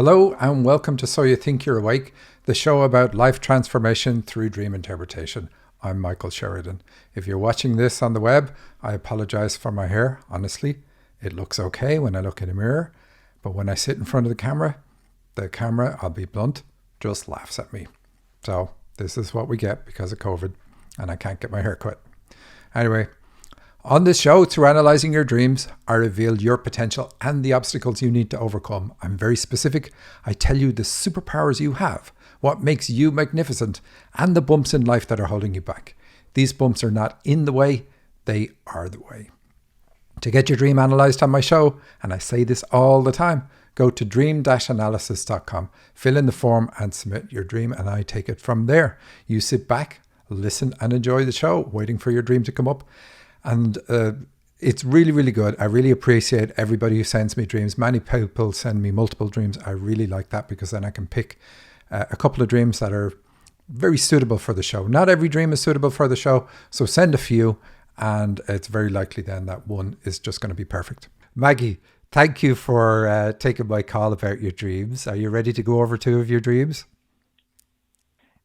Hello and welcome to So You Think You're Awake, the show about life transformation through dream interpretation. I'm Michael Sheridan. If you're watching this on the web, I apologize for my hair. Honestly, it looks okay when I look in a mirror, but when I sit in front of the camera, I'll be blunt, just laughs at me. So this is what we get because of COVID and I can't get my hair cut. Anyway, on this show, through analysing your dreams, I reveal your potential and the obstacles you need to overcome. I'm very specific. I tell you the superpowers you have, what makes you magnificent, and the bumps in life that are holding you back. These bumps are not in the way, they are the way. To get your dream analysed on my show, and I say this all the time, go to dream-analysis.com, fill in the form and submit your dream, and I take it from there. You sit back, listen and enjoy the show, waiting for your dream to come up. And it's really, really good. I really appreciate everybody who sends me dreams. Many people send me multiple dreams. I really like that because then I can pick a couple of dreams that are very suitable for the show. Not every dream is suitable for the show, so send a few and it's very likely then that one is just going to be perfect. Maggie, thank you for taking my call about your dreams. Are you ready to go over two of your dreams?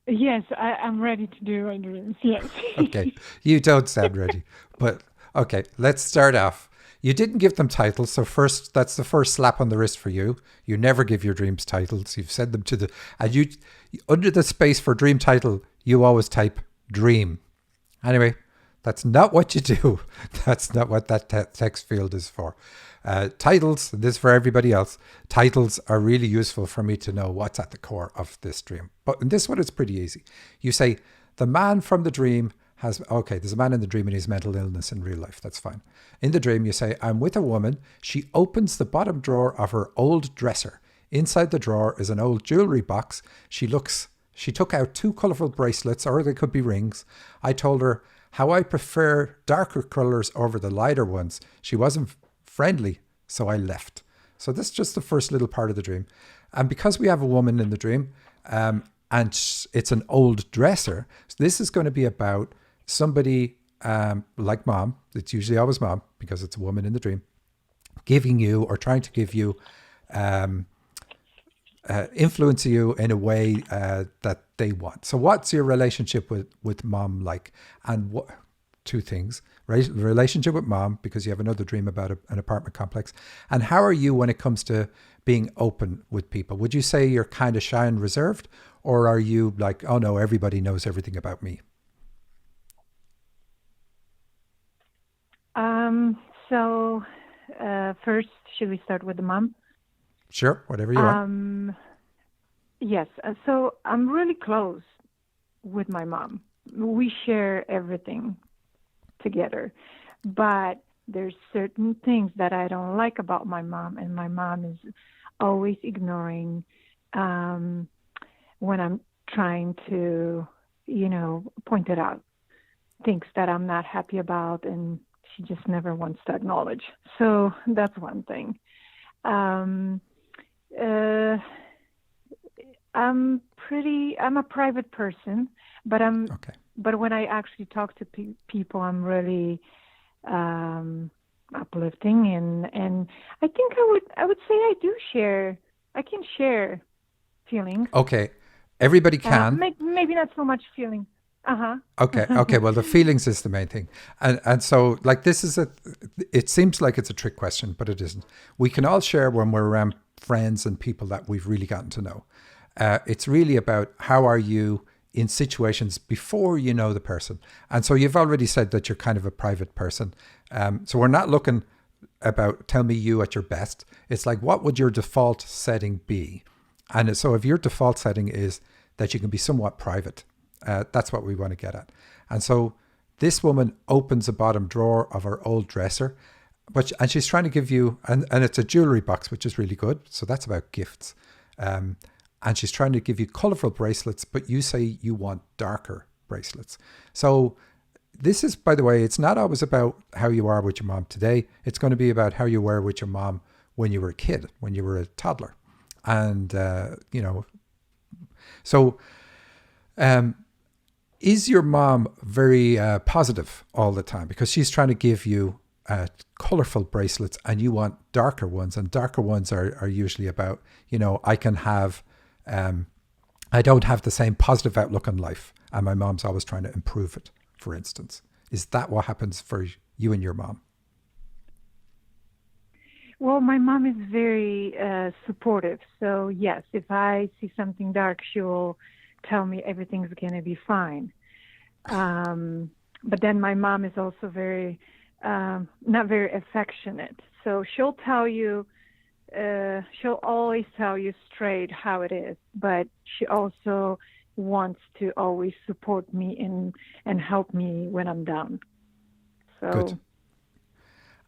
Yes, I'm ready to do my dreams. Yes. Okay, you don't sound ready, but okay, let's start off. You didn't give them titles, so first, that's the first slap on the wrist for you. You never give your dreams titles. You've said them and you, under the space for dream title, you always type dream. Anyway, that's not what you do. That's not what that text field is for. Titles, this is for everybody else, titles are really useful for me to know what's at the core of this dream. But in this one, it's pretty easy. You say, the man from the dream has, okay, there's a man in the dream and he's mental illness in real life. That's fine. In the dream, you say, I'm with a woman. She opens the bottom drawer of her old dresser. Inside the drawer is an old jewelry box. She took out two colorful bracelets, or they could be rings. I told her how I prefer darker colors over the lighter ones. She wasn't friendly, so I left. So this is just the first little part of the dream. And because we have a woman in the dream, and it's an old dresser, so this is going to be about somebody like mom. It's usually always mom because it's a woman in the dream, giving you or trying to give you, influence you in a way that they want. So what's your relationship with mom like? And what? Two things, right? Relationship with mom, because you have another dream about an apartment complex. And how are you when it comes to being open with people? Would you say you're kind of shy and reserved, or are you like, oh no, everybody knows everything about me? So first, should we start with the mom? Sure, whatever you want. Yes. So I'm really close with my mom. We share everything together, but there's certain things that I don't like about my mom, and my mom is always ignoring when I'm trying to, point it out, things that I'm not happy about, and she just never wants to acknowledge. So that's one thing. I'm a private person, but Okay. But when I actually talk to people, I'm really uplifting, and I think I would say I can share feelings. Okay. Everybody can. Maybe not so much feeling. Okay. Okay. Well, the feelings is the main thing. And so like it seems like it's a trick question, but it isn't. We can all share when we're around friends and people that we've really gotten to know. It's really about how are you in situations before you know the person. And so you've already said that you're kind of a private person. So we're not looking about tell me you at your best. It's like, what would your default setting be? And so if your default setting is that you can be somewhat private, that's what we want to get at. And so this woman opens the bottom drawer of her old dresser, and she's trying to give you, and it's a jewelry box, which is really good. So that's about gifts. And she's trying to give you colorful bracelets, but you say you want darker bracelets. So this is, by the way, it's not always about how you are with your mom today. It's going to be about how you were with your mom when you were a kid, when you were a toddler. And, so is your mom very positive all the time? Because she's trying to give you colorful bracelets and you want darker ones, and darker ones are usually about, I can have, I don't have the same positive outlook on life, and my mom's always trying to improve it, for instance. Is that what happens for you and your mom? Well, my mom is very supportive. So, yes, if I see something dark, she'll tell me everything's going to be fine. But then my mom is also very, not very affectionate. So she'll tell you, she'll always tell you straight how it is. But she also wants to always support me and help me when I'm down. So. Good.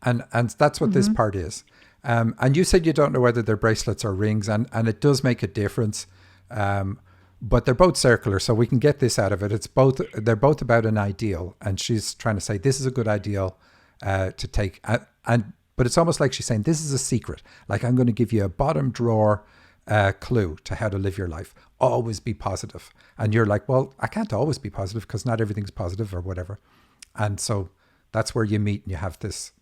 And that's what this part is. And you said you don't know whether they're bracelets or rings, and it does make a difference. But they're both circular, so we can get this out of it. They're both about an ideal, and she's trying to say this is a good ideal to take. But it's almost like she's saying this is a secret. Like, I'm going to give you a bottom drawer clue to how to live your life. Always be positive. And you're like, well, I can't always be positive because not everything's positive or whatever. And so that's where you meet and you have this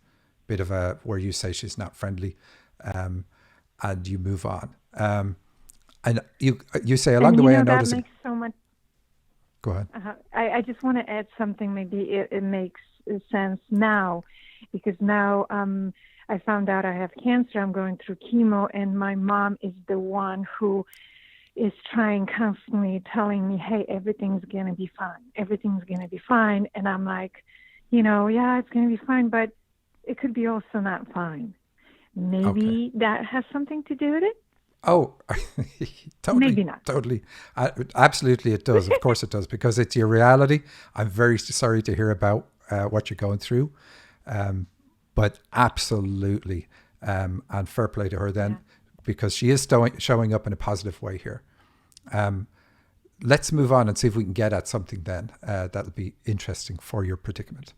bit of where you say she's not friendly, and you move on. And you say along the way, I notice. That makes so much. Go ahead. I just want to add something. Maybe it makes sense now, because now I found out I have cancer. I'm going through chemo, and my mom is the one who is trying constantly, telling me, "Hey, everything's gonna be fine. Everything's gonna be fine." And I'm like, yeah, it's gonna be fine, but it could be also not fine. Maybe that has something to do with it. Oh, totally. Maybe not. Totally. Absolutely it does. Of course it does, because it's your reality. I'm very sorry to hear about what you're going through. But absolutely. And fair play to her then, because she is showing up in a positive way here. Let's move on and see if we can get at something then that'll be interesting for your predicament.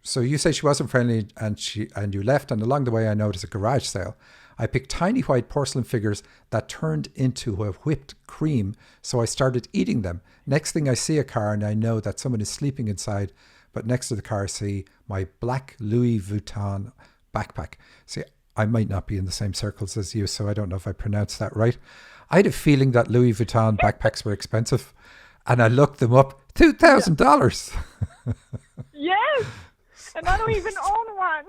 So you say she wasn't friendly and you left, and along the way I noticed a garage sale. I picked tiny white porcelain figures that turned into a whipped cream, so I started eating them. Next thing I see a car and I know that someone is sleeping inside, but next to the car I see my black Louis Vuitton backpack. See, I might not be in the same circles as you, so I don't know if I pronounced that right. I had a feeling that Louis Vuitton backpacks were expensive, and I looked them up. $2,000. Yes. And I don't even own one.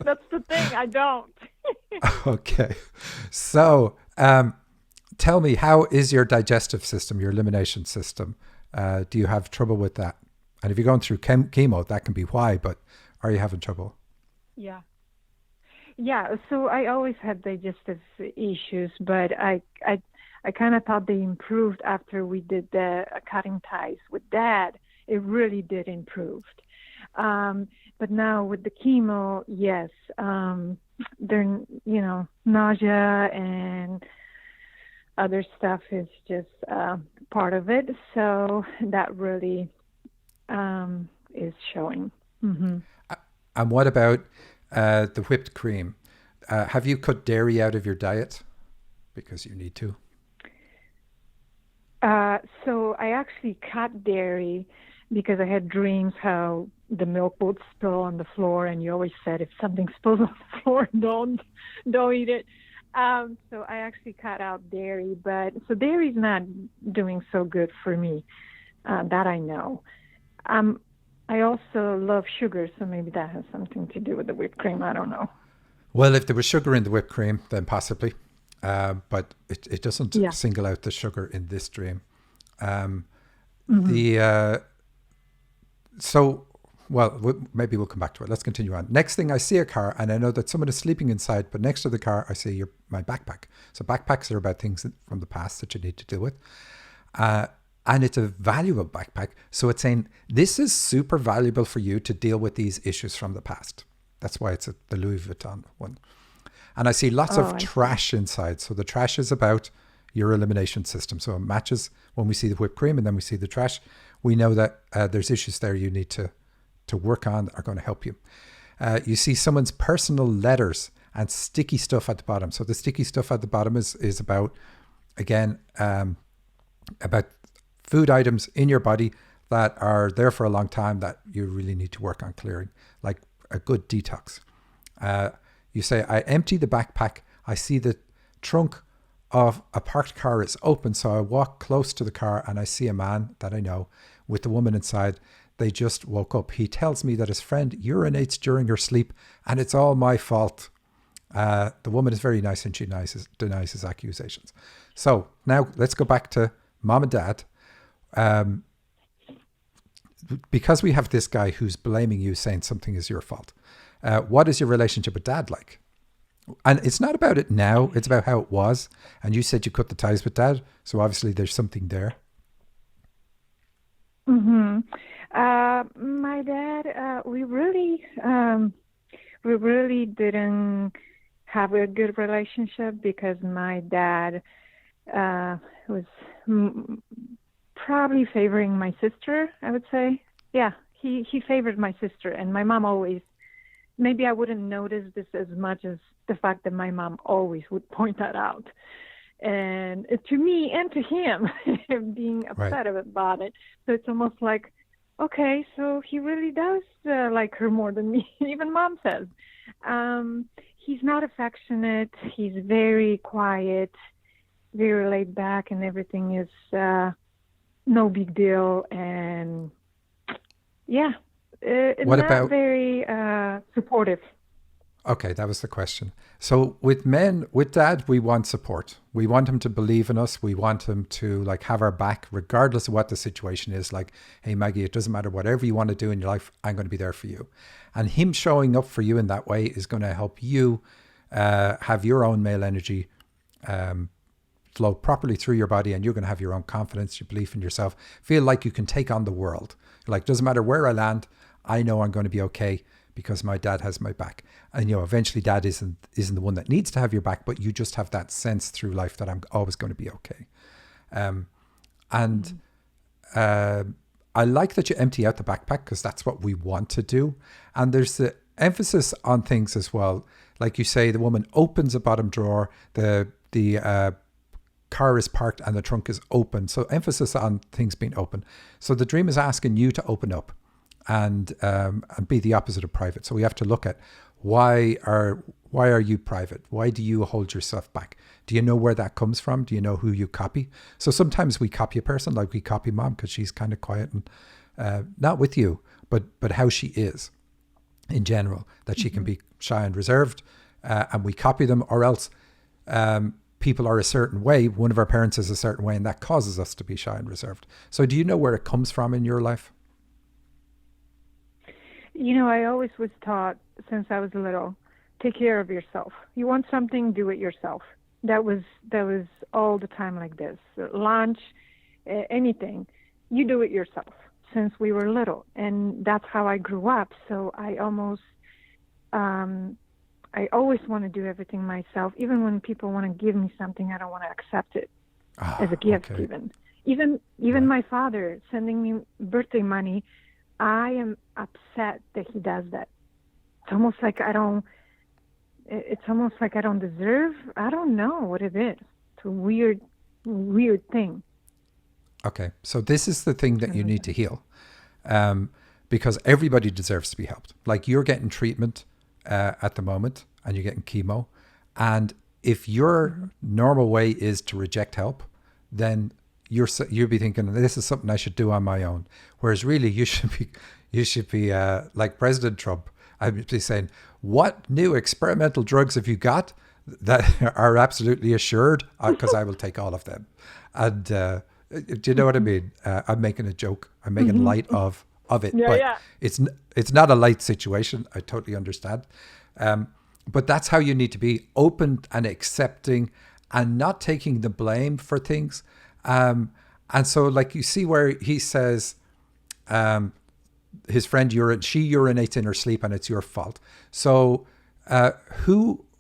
That's the thing. I don't. Okay. So tell me, how is your digestive system, your elimination system? Do you have trouble with that? And if you're going through chemo, that can be why, but are you having trouble? Yeah. Yeah. So I always had digestive issues, but I kind of thought they improved after we did the cutting ties with Dad. It really did improve. But now with the chemo, yes, they're, nausea and other stuff is just part of it. So that really is showing. Mm-hmm. And what about the whipped cream? Have you cut dairy out of your diet? Because you need to. So I actually cut dairy because I had dreams how the milk would spill on the floor, and you always said if something spills on the floor, don't eat it. So I actually cut out dairy, so dairy's not doing so good for me. That I know. I also love sugar, so maybe that has something to do with the whipped cream. I don't know. Well, if there was sugar in the whipped cream, then possibly. But it doesn't single out the sugar in this dream. Maybe we'll come back to it. Let's continue on. Next thing, I see a car and I know that someone is sleeping inside, but next to the car, I see my backpack. So backpacks are about things from the past that you need to deal with. And it's a valuable backpack. So it's saying, this is super valuable for you to deal with these issues from the past. That's why it's the Louis Vuitton one. And I see lots of trash inside. So the trash is about your elimination system. So it matches when we see the whipped cream and then we see the trash. We know that there's issues there you need to work on that are going to help you. You see someone's personal letters and sticky stuff at the bottom. So the sticky stuff at the bottom is about, again, about food items in your body that are there for a long time that you really need to work on clearing, like a good detox. Uh, you say, I empty the backpack. I see the trunk of a parked car is open. So I walk close to the car and I see a man that I know with the woman inside. They just woke up. He tells me that his friend urinates during her sleep and it's all my fault. The woman is very nice and she denies his accusations. So now let's go back to mom and dad. Um, because we have this guy who's blaming you, saying something is your fault. What is your relationship with dad like? And it's not about it now, it's about how it was. And you said you cut the ties with dad, so obviously there's something there. Hmm. My dad, we really didn't have a good relationship because my dad was probably favoring my sister, I would say. Yeah, he favored my sister, and my mom always, maybe I wouldn't notice this as much as the fact that my mom always would point that out. And to me and to him, being Right. upset about it. So it's almost like, okay, so he really does like her more than me. Even mom says. He's not affectionate. He's very quiet, very laid back, and everything is no big deal. And yeah, What not about, very supportive. okay, that was the question. So with men, with dad, we want support. We want him to believe in us. We want him to like have our back, regardless of what the situation is. Like, hey, Maggie, it doesn't matter, whatever you want to do in your life, I'm going to be there for you. And him showing up for you in that way is going to help you have your own male energy flow properly through your body, and you're going to have your own confidence, your belief in yourself, feel like you can take on the world. Like, doesn't matter where I land, I know I'm going to be okay because my dad has my back. And eventually dad isn't the one that needs to have your back, but you just have that sense through life that I'm always going to be okay. And uh, I like that you empty out the backpack because that's what we want to do. And there's the emphasis on things as well. Like you say, the woman opens a bottom drawer, the car is parked and the trunk is open. So emphasis on things being open. So the dream is asking you to open up and be the opposite of private. So we have to look at why are you private? Why do you hold yourself back? Do you know where that comes from? Do you know who you copy? So sometimes we copy a person, like we copy mom because she's kind of quiet and not with you, but how she is in general, that she can be shy and reserved, and we copy them, or else people are a certain way. One of our parents is a certain way, and that causes us to be shy and reserved. So do you know where it comes from in your life? I always was taught since I was little, take care of yourself. You want something, do it yourself. That was all the time like this. Lunch, anything, you do it yourself since we were little, and that's how I grew up. So I always want to do everything myself. Even when people want to give me something, I don't want to accept it as a gift. Okay. Even Right. my father sending me birthday money, I am upset that he does that. It's almost like I don't. It's almost like I don't deserve. I don't know what it is. It's a weird, weird thing. Okay. So this is the thing that you need to heal, um, because everybody deserves to be helped. Like you're getting treatment at the moment and you're getting chemo. And if your normal way is to reject help, then you'll be thinking this is something I should do on my own. Whereas really you should be like President Trump. I'd be saying, what new experimental drugs have you got that are absolutely assured? Because I will take all of them. And do you know what I mean? I'm making a joke. I'm making light of it, Yeah, but yeah. it's not a light situation. I totally understand. But that's how you need to be, open and accepting and not taking the blame for things. And so like you see where he says, his friend she urinates in her sleep and it's your fault. So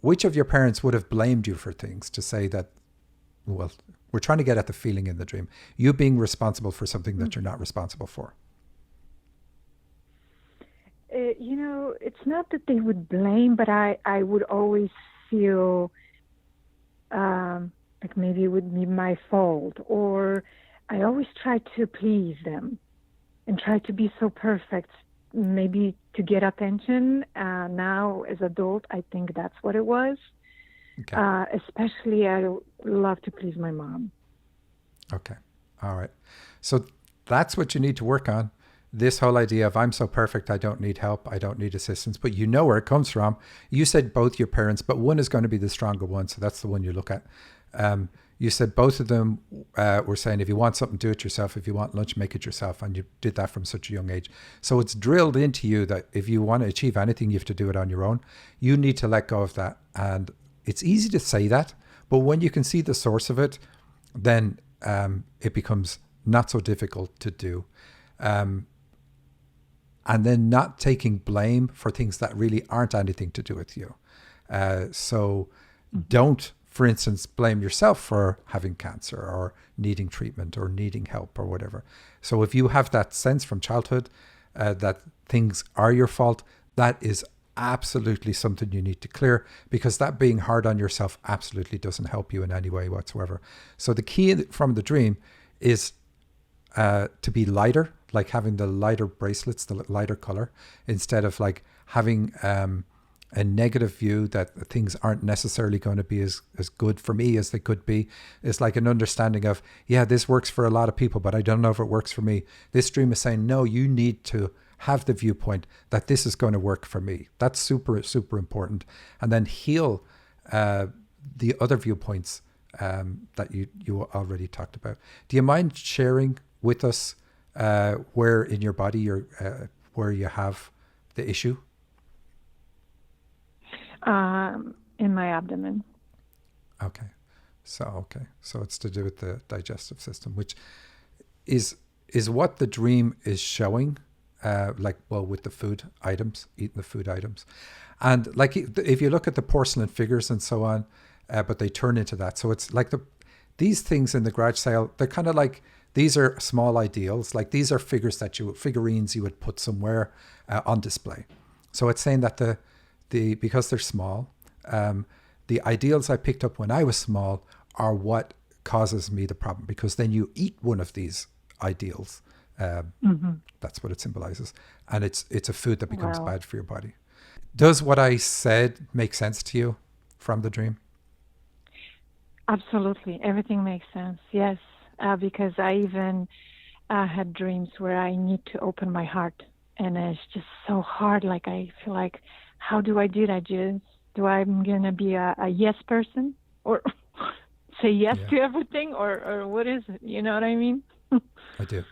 which of your parents would have blamed you for things to say that, well, we're trying to get at the feeling in the dream, you being responsible for something that you're not responsible for? It's not that they would blame, but I would always feel like maybe it would be my fault, or I always try to please them. and try to be so perfect, maybe to get attention. Now, as adult, I think that's what it was. Okay. Especially, I love to please my mom. Okay. All right. So that's what you need to work on. This whole idea of I'm so perfect, I don't need help, I don't need assistance, but you know where it comes from. You said both your parents, but one is going to be the stronger one. So that's the one you look at. You said both of them were saying, if you want something, do it yourself. If you want lunch, make it yourself. And you did that from such a young age. So it's drilled into you that if you want to achieve anything, you have to do it on your own. You need to let go of that. And it's easy to say that, but when you can see the source of it, then it becomes not so difficult to do. And then not taking blame for things that really aren't anything to do with you. So don't, for instance, blame yourself for having cancer or needing treatment or needing help or whatever. So if you have that sense from childhood that things are your fault, that is absolutely something you need to clear, because that being hard on yourself absolutely doesn't help you in any way whatsoever. So the key from the dream is to be lighter, like having the lighter bracelets, the lighter color, instead of like having a negative view that things aren't necessarily going to be as good for me as they could be. It's like an understanding of, yeah, this works for a lot of people, but I don't know if it works for me. This dream is saying, no, you need to have the viewpoint that this is going to work for me. That's super, super important. And then heal the other viewpoints that you already talked about. Do you mind sharing with us where in your body where you have the issue? In my abdomen. Okay. So it's to do with the digestive system, which is what the dream is showing, with the food items, eating the food items. And like, if you look at the porcelain figures and so on, but they turn into that. So it's like these things in the garage sale, they're kind of like, these are small ideals. Like, these are figurines you would put somewhere on display. So it's saying that because they're small, the ideals I picked up when I was small are what causes me the problem, because then you eat one of these ideals. That's what it symbolizes. And it's a food that becomes bad for your body. Does what I said make sense to you from the dream? Absolutely. Everything makes sense. Yes. Because I even had dreams where I need to open my heart, and it's just so hard. Like, I feel like, how do I do that? Do I'm going to be a yes person, or say yes to everything, or what is it? You know what I mean? I do.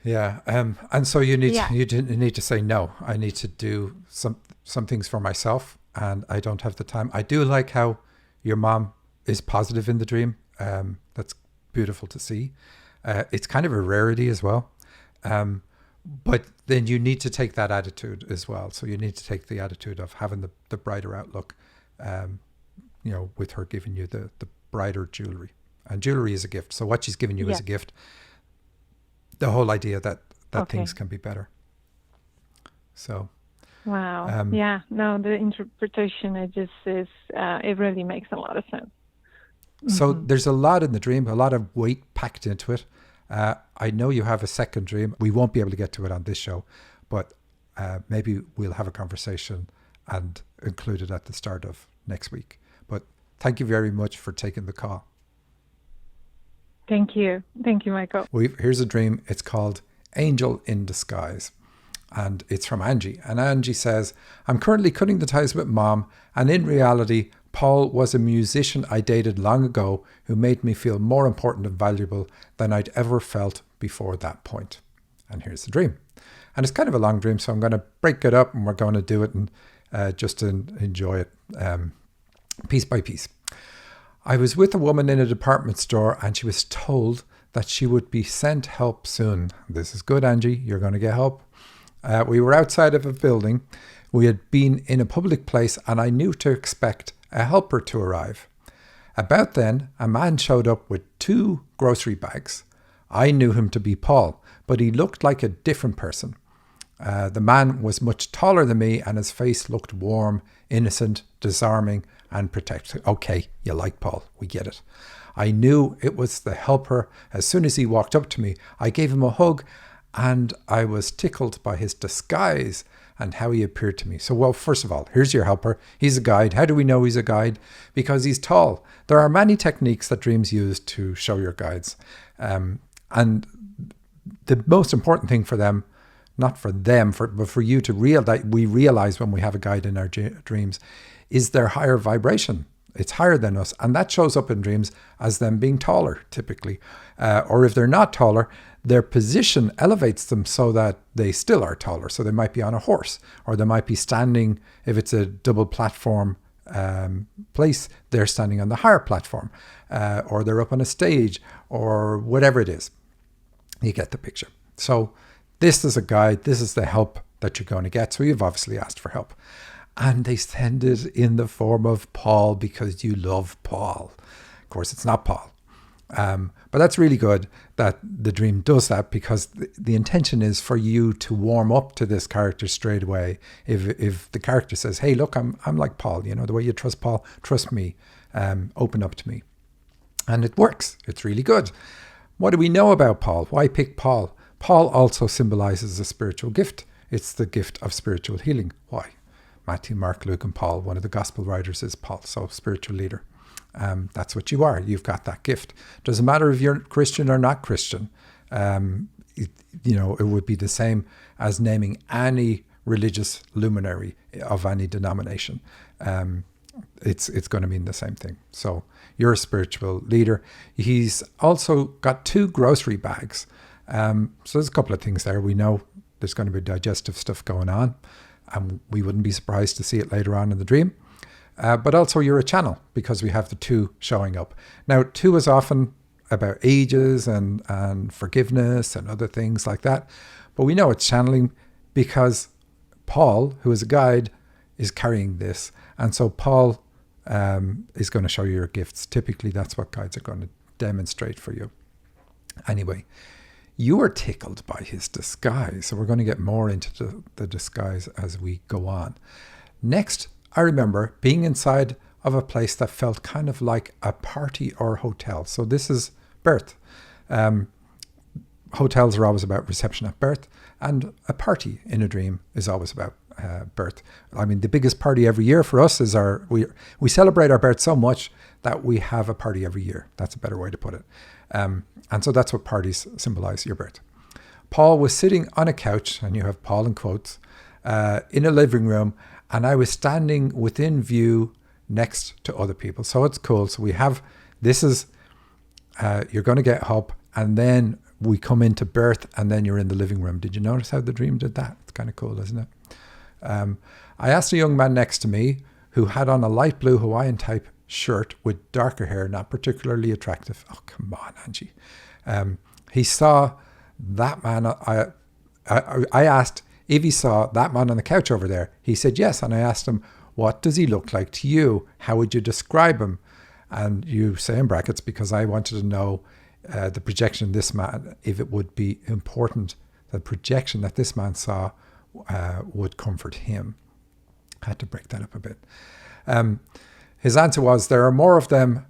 Yeah. And so you need to say, no, I need to do some things for myself, and I don't have the time. I do like how your mom is positive in the dream. That's beautiful to see. It's kind of a rarity as well. But then you need to take that attitude as well. So you need to take the attitude of having the brighter outlook, with her giving you the brighter jewelry. And jewelry is a gift. So what she's giving you is a gift. The whole idea that things can be better. So. Wow. The interpretation, it really makes a lot of sense. So there's a lot in the dream, a lot of weight packed into it. I know you have a second dream. We won't be able to get to it on this show, but maybe we'll have a conversation and include it at the start of next week. But thank you very much for taking the call. Thank you. Thank you, Michael. Here's a dream. It's called Angel in Disguise. And it's from Angie. And Angie says, I'm currently cutting the ties with Mom, and in reality, Paul was a musician I dated long ago who made me feel more important and valuable than I'd ever felt before that point. And here's the dream. And it's kind of a long dream, so I'm going to break it up and we're going to do it and just enjoy it piece by piece. I was with a woman in a department store, and she was told that she would be sent help soon. This is good, Angie. You're going to get help. We were outside of a building. We had been in a public place, and I knew to expect a helper to arrive. About then, a man showed up with 2 grocery bags. I knew him to be Paul, but he looked like a different person. The man was much taller than me, and his face looked warm, innocent, disarming, and protect. Okay, you like Paul. We get it. I knew it was the helper. As soon as he walked up to me, I gave him a hug, and I was tickled by his disguise and how he appeared to me. So, well, first of all, here's your helper. He's a guide. How do we know he's a guide? Because he's tall. There are many techniques that dreams use to show your guides. And the most important thing for them, not for them, but for you to realize when we have a guide in our dreams, is their higher vibration. It's higher than us. And that shows up in dreams as them being taller, typically. Or if they're not taller, their position elevates them so that they still are taller. So they might be on a horse, or they might be standing, if it's a double platform place, they're standing on the higher platform, or they're up on a stage, or whatever it is. You get the picture. So this is a guide. This is the help that you're going to get. So you've obviously asked for help. And they send it in the form of Paul because you love Paul. Of course, it's not Paul. But that's really good that the dream does that, because the intention is for you to warm up to this character straight away. If the character says, hey, look, I'm like Paul, the way you trust Paul, trust me, open up to me. And it works. It's really good. What do we know about Paul? Why pick Paul? Paul also symbolizes a spiritual gift. It's the gift of spiritual healing. Why? Matthew, Mark, Luke, and Paul, one of the gospel writers is Paul, so spiritual leader. That's what you are. You've got that gift. Doesn't matter if you're Christian or not Christian. It would be the same as naming any religious luminary of any denomination. It's going to mean the same thing. So you're a spiritual leader. He's also got 2 grocery bags. So there's a couple of things there. We know there's going to be digestive stuff going on, and we wouldn't be surprised to see it later on in the dream. But also you're a channel, because we have the 2 showing up. Now, 2 is often about ages and forgiveness and other things like that. But we know it's channeling because Paul, who is a guide, is carrying this. And so Paul is going to show you your gifts. Typically, that's what guides are going to demonstrate for you. Anyway, you are tickled by his disguise. So we're going to get more into the disguise as we go on. Next, I remember being inside of a place that felt kind of like a party or hotel. So this is birth. Hotels are always about reception at birth, and a party in a dream is always about birth. I mean, the biggest party every year for us is we celebrate our birth so much that we have a party every year. That's a better way to put it. And so that's what parties symbolize, your birth. Paul was sitting on a couch, and you have Paul in quotes, in a living room, and I was standing within view next to other people. So it's cool. So we have, this is, you're going to get help, and then we come into birth, and then you're in the living room. Did you notice how the dream did that? It's kind of cool, isn't it? I asked a young man next to me who had on a light blue Hawaiian type shirt with darker hair, not particularly attractive. Oh, come on, Angie. He saw that man. I asked if he saw that man on the couch over there. He said yes. And I asked him, what does he look like to you? How would you describe him? And you say in brackets, because I wanted to know the projection of this man, if it would be important, the projection that this man saw would comfort him. I had to break that up a bit. His answer was, there are more of them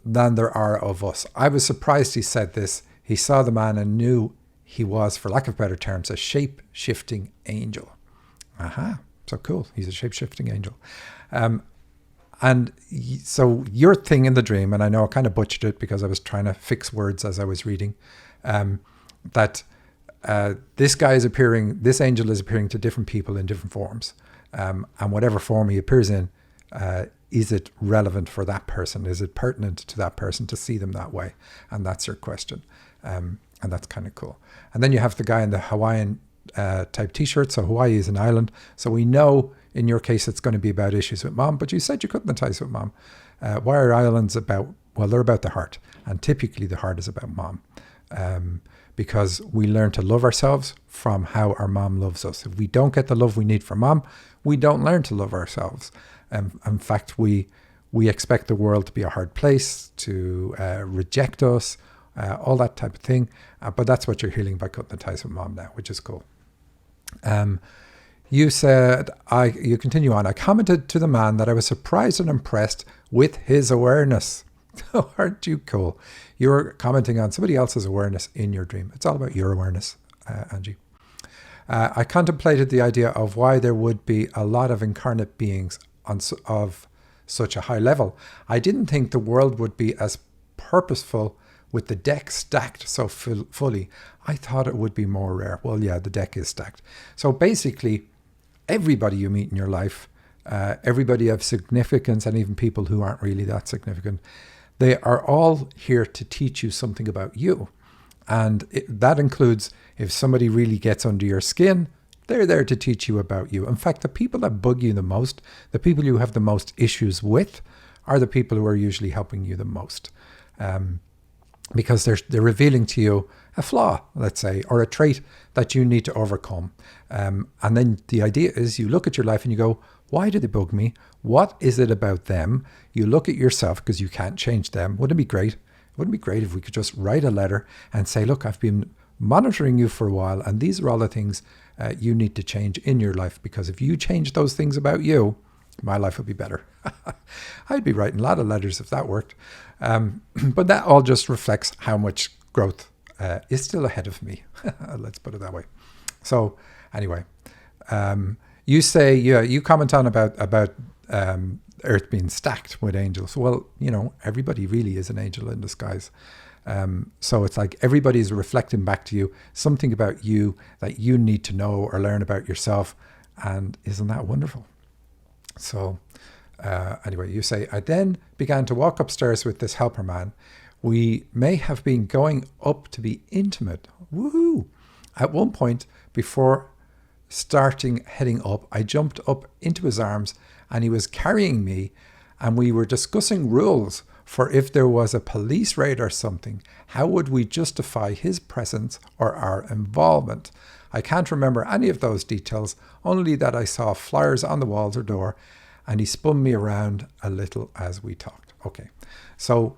than there are of us. I was surprised he said this. He saw the man and knew he was, for lack of better terms, a shape-shifting angel. Aha, so cool. He's a shape-shifting angel. So your thing in the dream, and I know I kind of butchered it because I was trying to fix words as I was reading, that this angel is appearing to different people in different forms. And whatever form he appears in, is it relevant for that person? Is it pertinent to that person to see them that way? And that's your question. And that's kind of cool. And then you have the guy in the Hawaiian type t-shirt. So Hawaii is an island. So we know in your case it's going to be about issues with mom, but you said you couldn't ties with mom. Why are islands about? Well, they're about the heart. And typically the heart is about mom. Because we learn to love ourselves from how our mom loves us. If we don't get the love we need from mom, we don't learn to love ourselves. In fact, we expect the world to be a hard place, to reject us, all that type of thing. But that's what you're healing by cutting the ties with mom now, which is cool. You said, you continue on, I commented to the man that I was surprised and impressed with his awareness. Aren't you cool? You're commenting on somebody else's awareness in your dream. It's all about your awareness, Angie. I contemplated the idea of why there would be a lot of incarnate beings of such a high level. I didn't think the world would be as purposeful with the deck stacked so fully. I thought it would be more rare. Well, yeah, the deck is stacked. So basically, everybody you meet in your life, everybody of significance, and even people who aren't really that significant, they are all here to teach you something about you. And that includes if somebody really gets under your skin, they're there to teach you about you. In fact, the people that bug you the most, the people you have the most issues with, are the people who are usually helping you the most. Because they're revealing to you a flaw, let's say, or a trait that you need to overcome. And then the idea is you look at your life and you go, why do they bug me? What is it about them? You look at yourself because you can't change them. Wouldn't it be great? Wouldn't it be great if we could just write a letter and say, look, I've been monitoring you for a while, and these are all the things you need to change in your life, because if you change those things about you, my life would be better. I'd be writing a lot of letters if that worked. But that all just reflects how much growth is still ahead of me. Let's put it that way. So anyway, you say, you comment on about Earth being stacked with angels. Well, everybody really is an angel in disguise. So it's like everybody's reflecting back to you something about you that you need to know or learn about yourself. And isn't that wonderful? So anyway, you say, I then began to walk upstairs with this helper man. We may have been going up to be intimate. Woohoo! At one point, before heading up, I jumped up into his arms and he was carrying me, and we were discussing rules for if there was a police raid or something, how would we justify his presence or our involvement? I can't remember any of those details, only that I saw flyers on the walls or door, and he spun me around a little as we talked. Okay, so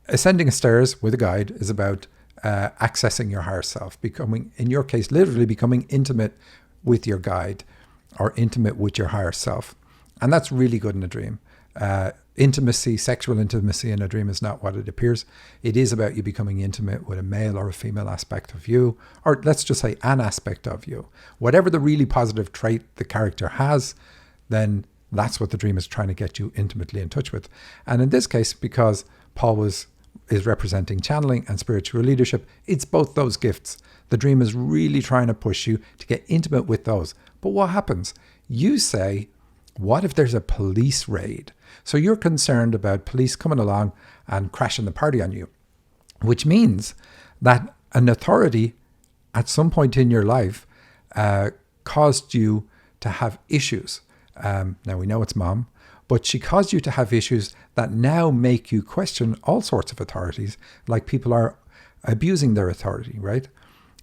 ascending stairs with a guide is about accessing your higher self, becoming, in your case, literally becoming intimate with your guide or intimate with your higher self. And that's really good in a dream. Intimacy, sexual intimacy in a dream is not what it appears. It is about you becoming intimate with a male or a female aspect of you, or let's just say an aspect of you. Whatever the really positive trait the character has, then that's what the dream is trying to get you intimately in touch with. And in this case, because Paul is representing channeling and spiritual leadership, it's both those gifts. The dream is really trying to push you to get intimate with those. But what happens? You say, what if there's a police raid? So you're concerned about police coming along and crashing the party on you, which means that an authority at some point in your life caused you to have issues. Now we know it's mom, but she caused you to have issues that now make you question all sorts of authorities, like people are abusing their authority, right?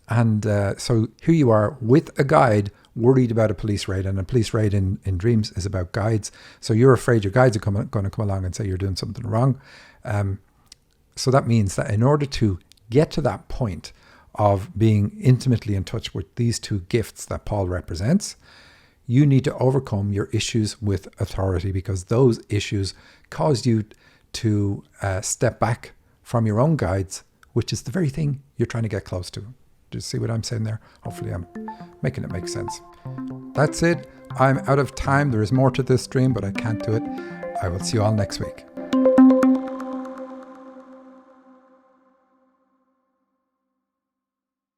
And so here you are with a guide worried about a police raid, and a police raid in dreams is about guides. So you're afraid your guides are going to come along and say you're doing something wrong. So that means that in order to get to that point of being intimately in touch with these two gifts that Paul represents, you need to overcome your issues with authority, because those issues caused you to step back from your own guides, which is the very thing you're trying to get close to. Do you see what I'm saying there? Hopefully I'm making it make sense. That's it. I'm out of time. There is more to this dream, but I can't do it. I will see you all next week.